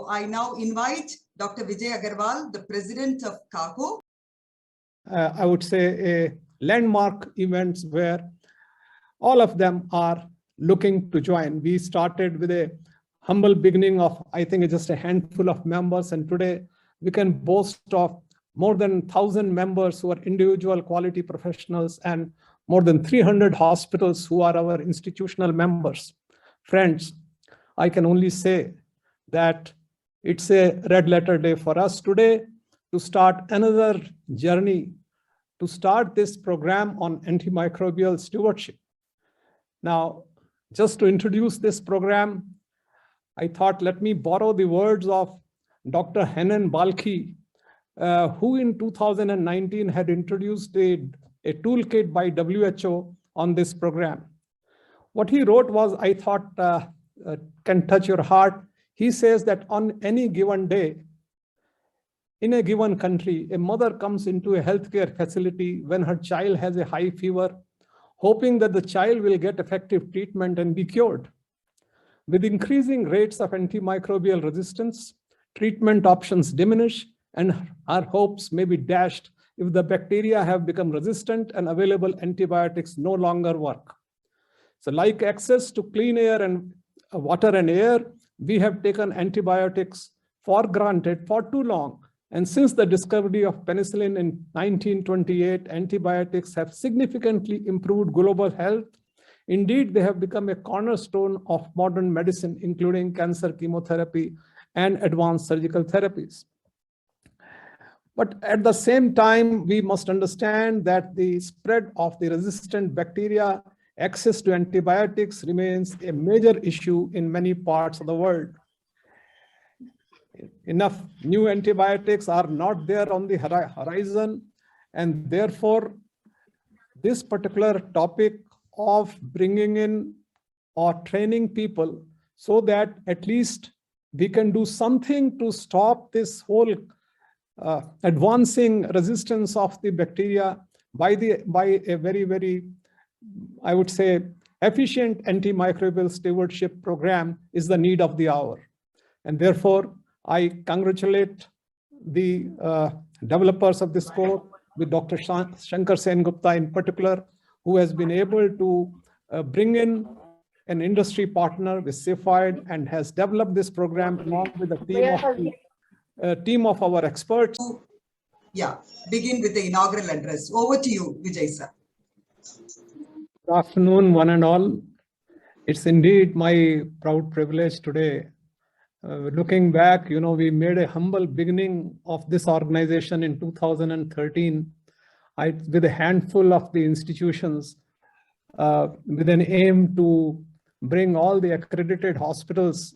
I now invite Dr. Vijay Agarwal, the president of CAHO. I would say a landmark events where all of them are looking to join. We started with a humble beginning of, I think, just a handful of members, and today we can boast of more than 1,000 members who are individual quality professionals and more than 300 hospitals who are our institutional members. Friends, I can only say that it's a red letter day for us today to start another journey, to start this program on antimicrobial stewardship. Now, just to introduce this program, I thought, let me borrow the words of Dr. Hanan Balkhi, who in 2019 had introduced a toolkit by WHO on this program. What he wrote was, I thought, can touch your heart. He says that on any given day, in a given country, a mother comes into a healthcare facility when her child has a high fever, hoping that the child will get effective treatment and be cured. With increasing rates of antimicrobial resistance, treatment options diminish and our hopes may be dashed if the bacteria have become resistant and available antibiotics no longer work. So like access to clean air and water and air, we have taken antibiotics for granted for too long. And since the discovery of penicillin in 1928, antibiotics have significantly improved global health. Indeed, they have become a cornerstone of modern medicine, including cancer chemotherapy and advanced surgical therapies. But at the same time, we must understand that the spread of the resistant bacteria, access to antibiotics remains a major issue in many parts of the world. Enough new antibiotics are not there on the horizon, and therefore this particular topic of bringing in or training people so that at least we can do something to stop this whole advancing resistance of the bacteria by a very, I would say, efficient antimicrobial stewardship program is the need of the hour. And therefore, I congratulate the developers of this course, with Dr. Shankar Sengupta in particular, who has been able to bring in an industry partner with Cepheid and has developed this program along with a team of our experts. Yeah, begin with the inaugural address. Over to you, Vijay sir. Good afternoon, one and all. It's indeed my proud privilege today. Looking back, we made a humble beginning of this organization in 2013 with a handful of the institutions with an aim to bring all the accredited hospitals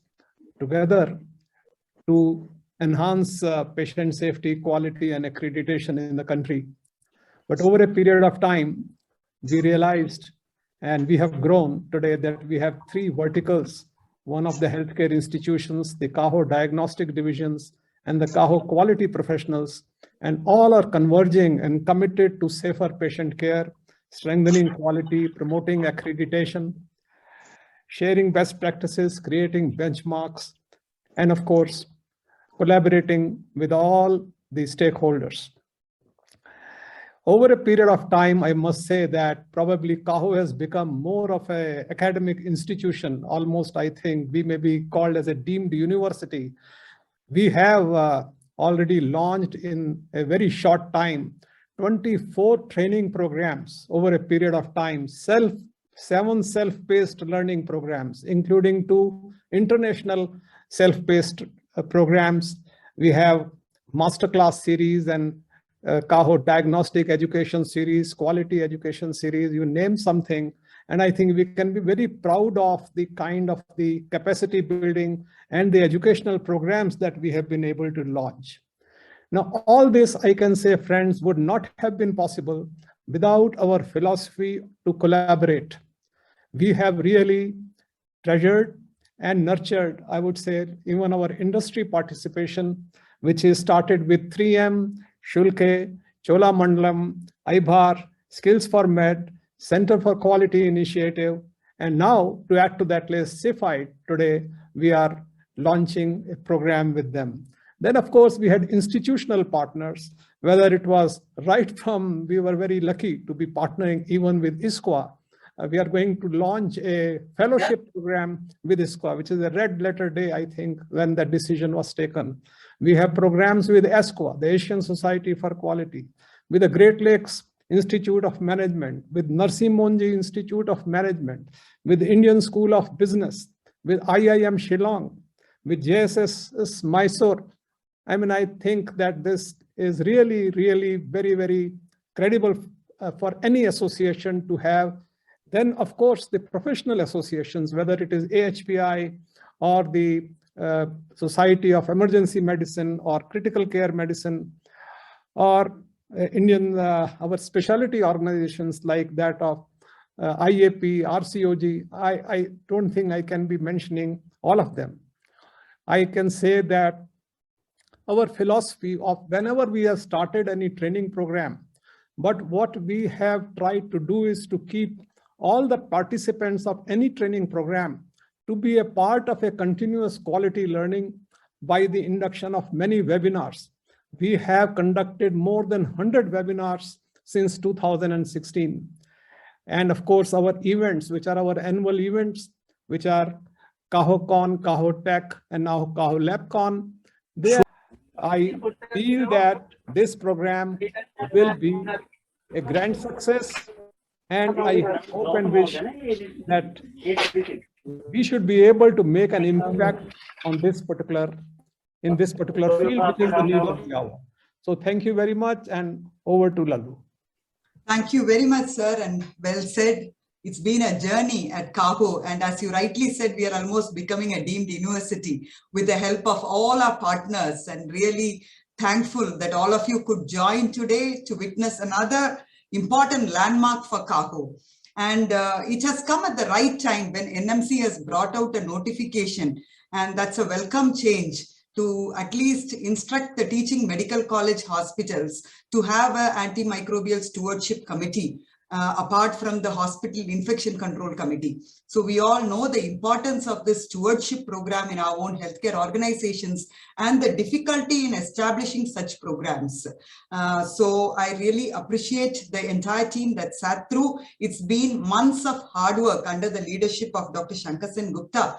together to enhance patient safety, quality, and accreditation in the country. But over a period of time, we realized, and we have grown today, that we have three verticals. One of the healthcare institutions, the CAHO diagnostic divisions, and the CAHO quality professionals, and all are converging and committed to safer patient care, strengthening quality, promoting accreditation, sharing best practices, creating benchmarks, and of course, collaborating with all the stakeholders. Over a period of time, I must say that probably CAHO has become more of an academic institution. Almost, I think, we may be called as a deemed university. We have already launched in a very short time 24 training programs over a period of time, 7 self-paced learning programs, including 2 international self-paced programs. We have masterclass series and CAHO diagnostic education series, quality education series, you name something. And I think we can be very proud of the kind of the capacity building and the educational programs that we have been able to launch. Now, all this, I can say, friends, would not have been possible without our philosophy to collaborate. We have really treasured and nurtured, I would say, even our industry participation, which is started with 3M, Shulke, Cholamandalam, IBHAR, Skills for Med, Center for Quality Initiative, and now to add to that list, Cepheid. Today, we are launching a program with them. Then, of course, we had institutional partners, whether it was right from, we were very lucky to be partnering even with ISQA. We are going to launch a fellowship program with ISQA, which is a red letter day, I think, when that decision was taken. We have programs with ASQA, the Asian Society for Quality, with the Great Lakes Institute of Management, with Narsi Monji Institute of Management, with the Indian School of Business, with IIM Shillong, with JSS Mysore. I mean, I think that this is really, really very, very credible for any association to have. Then, of course, the professional associations, whether it is AHPI or the Society of Emergency Medicine or Critical Care Medicine, or Indian, our specialty organizations like that of IAP, RCOG. I don't think I can be mentioning all of them. I can say that our philosophy of whenever we have started any training program, but what we have tried to do is to keep all the participants of any training program to be a part of a continuous quality learning by the induction of many webinars. We have conducted more than 100 webinars since 2016. And of course, our events, which are our annual events, which are KahoCon, KahoTech, and now Kaho LabCon, I feel that this program will be a grand success, and I hope and wish that we should be able to make an impact on this particular, in this particular field, which is the need of the hour. So thank you very much, and over to Lalu. Thank you very much, sir, and well said. It's been a journey at Kaho, and as you rightly said, we are almost becoming a deemed university with the help of all our partners, and really thankful that all of you could join today to witness another important landmark for Kaho. And it has come at the right time when NMC has brought out a notification, and that's a welcome change to at least instruct the teaching medical college hospitals to have an antimicrobial stewardship committee apart from the hospital infection control committee. So we all know the importance of this stewardship program in our own healthcare organizations and the difficulty in establishing such programs. So I really appreciate the entire team that sat through. It's been months of hard work under the leadership of Dr. Shankar Sen Gupta.